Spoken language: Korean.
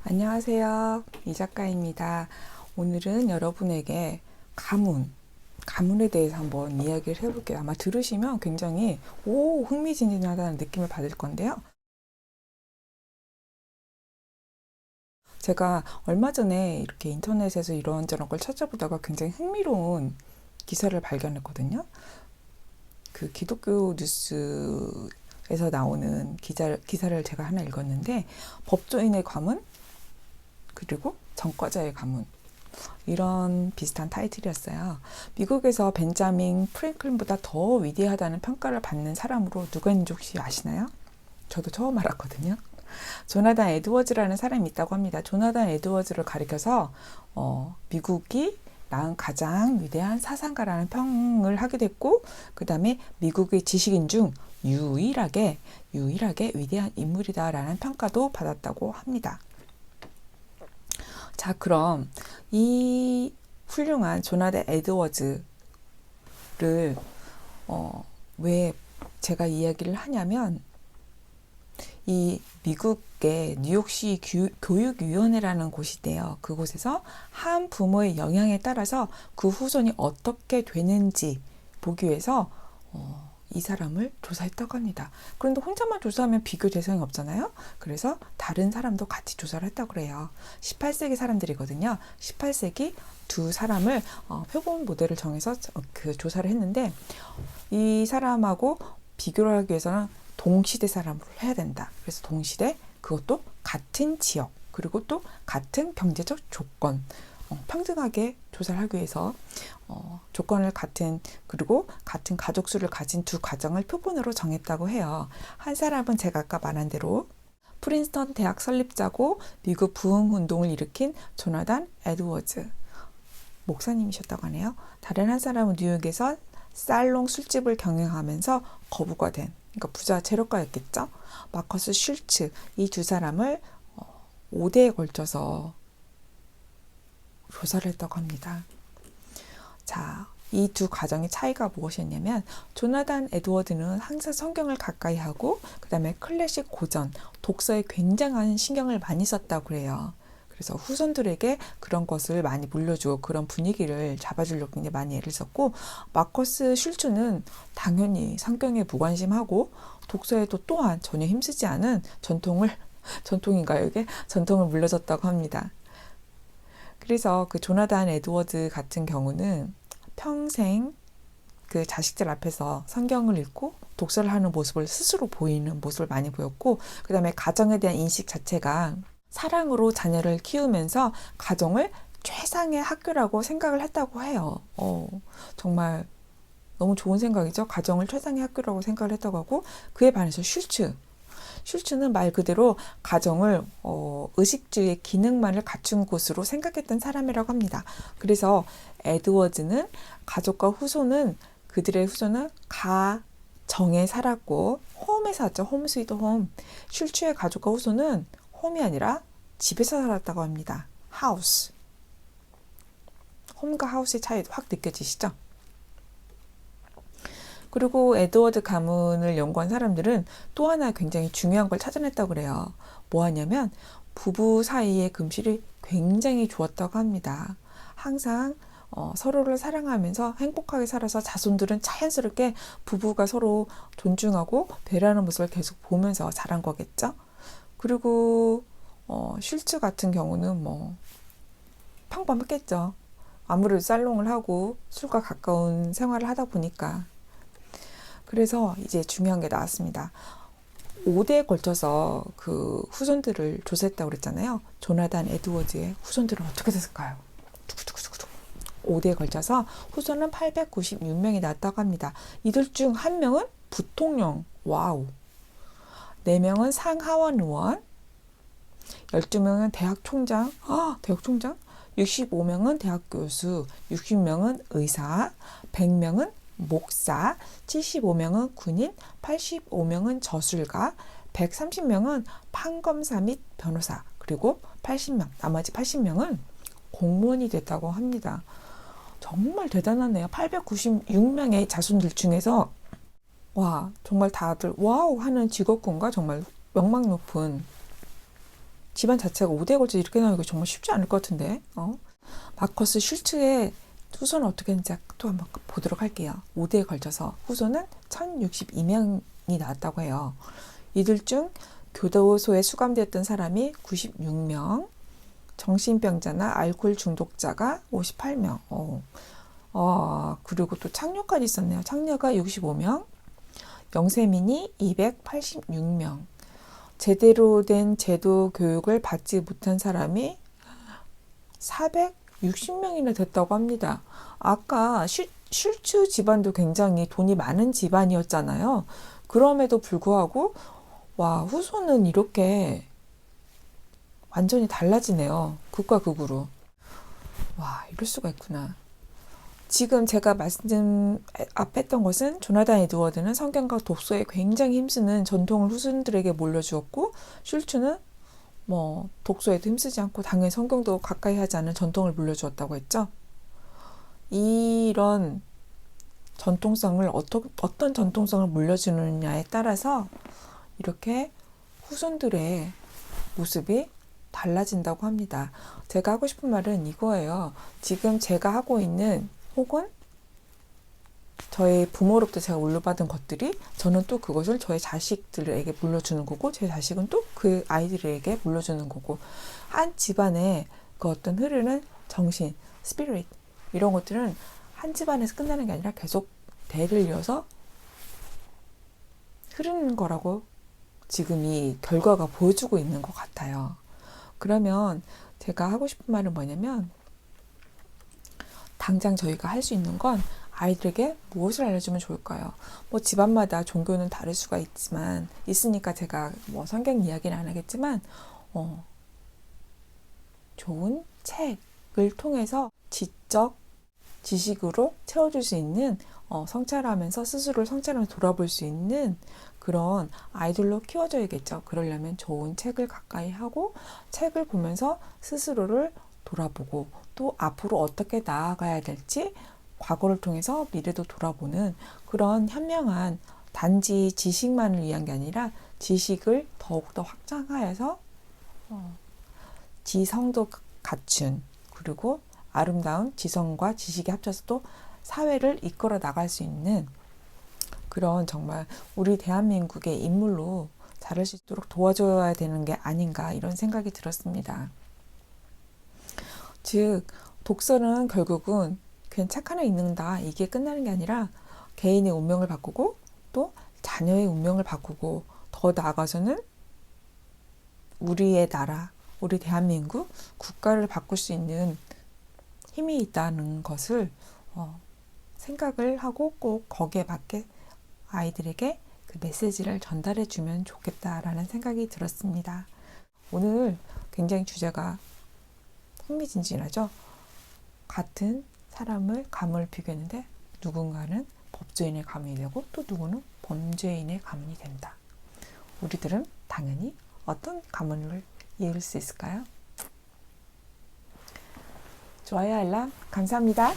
안녕하세요. 이 작가입니다. 오늘은 여러분에게 가문에 대해서 한번 이야기를 해볼게요. 아마 들으시면 굉장히 흥미진진하다는 느낌을 받을 건데요. 제가 얼마 전에 이렇게 인터넷에서 이런저런 걸 찾아보다가 굉장히 흥미로운 기사를 발견했거든요. 그 기독교 뉴스에서 나오는 기사를 제가 하나 읽었는데, 법조인의 가문, 그리고 전과자의 가문, 이런 비슷한 타이틀이었어요. 미국에서 벤자민 프랭클린보다 더 위대하다는 평가를 받는 사람으로 누가 있는지 혹시 아시나요? 저도 처음 알았거든요. 조나단 에드워즈라는 사람이 있다고 합니다. 조나단 에드워즈를 가리켜서 미국이 낳은 가장 위대한 사상가라는 평을 하기도 했고, 그 다음에 미국의 지식인 중 유일하게 위대한 인물이다라는 평가도 받았다고 합니다. 자, 그럼 이 훌륭한 조나단 에드워즈를 왜 제가 이야기를 하냐면, 이 미국의 뉴욕시 교육위원회라는 곳인데요. 그곳에서 한 부모의 영향에 따라서 그 후손이 어떻게 되는지 보기 위해서 이 사람을 조사했다고 합니다. 그런데 혼자만 조사하면 비교 대상이 없잖아요. 그래서 다른 사람도 같이 조사를 했다고 그래요. 18세기 사람들이거든요. 18세기 두 사람을 표본 모델을 정해서 그 조사를 했는데, 이 사람하고 비교를 하기 위해서는 동시대 사람으로 해야 된다. 그래서 동시대, 그것도 같은 지역, 그리고 또 같은 경제적 조건, 평등하게 조사를 하기 위해서 조건을 그리고 같은 가족 수를 가진 두 가정을 표본으로 정했다고 해요. 한 사람은 제가 아까 말한 대로 프린스턴 대학 설립자고 미국 부흥운동을 일으킨 조나단 에드워즈 목사님이셨다고 하네요. 다른 한 사람은 뉴욕에서 살롱 술집을 경영하면서 거부가 된, 그러니까 부자 재력가였겠죠. 마커스 슐츠, 이 두 사람을 5대에 걸쳐서 조사를 했다고 합니다. 자, 이 두 가정의 차이가 무엇이었냐면, 조나단 에드워드는 항상 성경을 가까이 하고, 그 다음에 클래식 고전, 독서에 굉장한 신경을 많이 썼다고 그래요. 그래서 후손들에게 그런 것을 많이 물려주고 그런 분위기를 잡아주려고 굉장히 많이 애를 썼고, 마커스 슐츠는 당연히 성경에 무관심하고 독서에도 또한 전혀 힘쓰지 않은 전통인가요, 이게? 전통을 물려줬다고 합니다. 그래서 그 조나단 에드워드 같은 경우는 평생 그 자식들 앞에서 성경을 읽고 독서를 하는 모습을 스스로 보이는 모습을 많이 보였고, 그 다음에 가정에 대한 인식 자체가 사랑으로 자녀를 키우면서 가정을 최상의 학교라고 생각을 했다고 해요. 정말 너무 좋은 생각이죠. 가정을 최상의 학교라고 생각을 했다고 하고, 그에 반해서 슐츠는 말 그대로 가정을 의식주의 기능만을 갖춘 곳으로 생각했던 사람이라고 합니다. 그래서 에드워즈는 그들의 후손은 가정에 살았고 홈에 살았죠. 홈 스위트 홈. 슐츠의 가족과 후손은 홈이 아니라 집에서 살았다고 합니다. 하우스. 홈과 하우스의 차이 확 느껴지시죠? 그리고 에드워드 가문을 연구한 사람들은 또 하나 굉장히 중요한 걸 찾아냈다고 그래요. 뭐 하냐면 부부 사이의 금실이 굉장히 좋았다고 합니다. 항상 서로를 사랑하면서 행복하게 살아서 자손들은 자연스럽게 부부가 서로 존중하고 배려하는 모습을 계속 보면서 자란 거겠죠. 그리고 슐츠 같은 경우는 뭐 평범했겠죠. 아무래도 살롱을 하고 술과 가까운 생활을 하다 보니까. 그래서 이제 중요한 게 나왔습니다. 5대에 걸쳐서 그 후손들을 조사했다고 그랬잖아요. 조나단 에드워즈의 후손들은 어떻게 됐을까요? 5대에 걸쳐서 후손은 896명이 나왔다고 합니다. 이들 중 한 명은 부통령, 와우. 4명은 상하원 의원, 12명은 대학 총장, 대학 총장? 65명은 대학 교수, 60명은 의사, 100명은 목사, 75명은 군인, 85명은 저술가, 130명은 판검사 및 변호사, 그리고 나머지 80명은 공무원이 됐다고 합니다. 정말 대단하네요. 896명의 자손들 중에서 와, 정말 다들 와우 하는 직업군과 정말 명망 높은 집안 자체가 5대에 걸쳐 이렇게 나오기가 정말 쉽지 않을 것 같은데. 마커스 슐츠의 후손은 어떻게 했는지 또 한번 보도록 할게요. 5대에 걸쳐서 후손은 1062명이 나왔다고 해요. 이들 중 교도소에 수감되었던 사람이 96명, 정신병자나 알코올 중독자가 58명, 그리고 또 창녀까지 있었네요. 창녀가 65명, 영세민이 286명, 제대로 된 제도 교육을 받지 못한 사람이 460명이나 됐다고 합니다. 아까 슐츠 집안도 굉장히 돈이 많은 집안이었잖아요. 그럼에도 불구하고 와, 후손은 이렇게 완전히 달라지네요. 극과 극으로. 와, 이럴 수가 있구나. 지금 제가 앞에 했던 것은 조나단 에드워드는 성경과 독서에 굉장히 힘쓰는 전통을 후손들에게 물려주었고, 슐츠는 독서에도 힘쓰지 않고 당연히 성경도 가까이 하지 않은 전통을 물려주었다고 했죠. 이런 전통성을 어떤 전통성을 물려주느냐에 따라서 이렇게 후손들의 모습이 달라진다고 합니다. 제가 하고 싶은 말은 이거예요. 지금 제가 하고 있는 혹은 저의 부모로부터 제가 물려받은 것들이 저는 또 그것을 저의 자식들에게 물려주는 거고 제 자식은 또 그 아이들에게 물려주는 거고 한 집안의 그 어떤 흐르는 정신, 스피릿 이런 것들은 한 집안에서 끝나는 게 아니라 계속 대를 이어서 흐르는 거라고 지금 이 결과가 보여주고 있는 것 같아요. 그러면 제가 하고 싶은 말은 뭐냐면 당장 저희가 할 수 있는 건 아이들에게 무엇을 알려주면 좋을까요? 집안마다 종교는 다를 수가 있으니까 제가 성경 이야기는 안 하겠지만 좋은 책을 통해서 지적 지식으로 채워줄 수 있는 성찰하면서 스스로를 성찰하면서 돌아볼 수 있는 그런 아이들로 키워줘야겠죠. 그러려면 좋은 책을 가까이 하고 책을 보면서 스스로를 돌아보고 또 앞으로 어떻게 나아가야 될지 과거를 통해서 미래도 돌아보는 그런 현명한 단지 지식만을 위한 게 아니라 지식을 더욱더 확장하여서 지성도 갖춘 그리고 아름다운 지성과 지식이 합쳐서 또 사회를 이끌어 나갈 수 있는 그런 정말 우리 대한민국의 인물로 자랄 수 있도록 도와줘야 되는 게 아닌가 이런 생각이 들었습니다. 즉 독서는 결국은 그냥 책 하나 읽는다 이게 끝나는 게 아니라 개인의 운명을 바꾸고 또 자녀의 운명을 바꾸고 더 나아가서는 우리의 나라, 우리 대한민국 국가를 바꿀 수 있는 힘이 있다는 것을 생각을 하고 꼭 거기에 맞게 아이들에게 그 메시지를 전달해 주면 좋겠다라는 생각이 들었습니다. 오늘 굉장히 주제가 흥미진진하죠. 같은 사람을 가문을 비교했는데 누군가는 법조인의 가문이 되고 또 누구는 범죄인의 가문이 된다. 우리들은 당연히 어떤 가문을 이을 수 있을까요? 좋아요, 알람 감사합니다.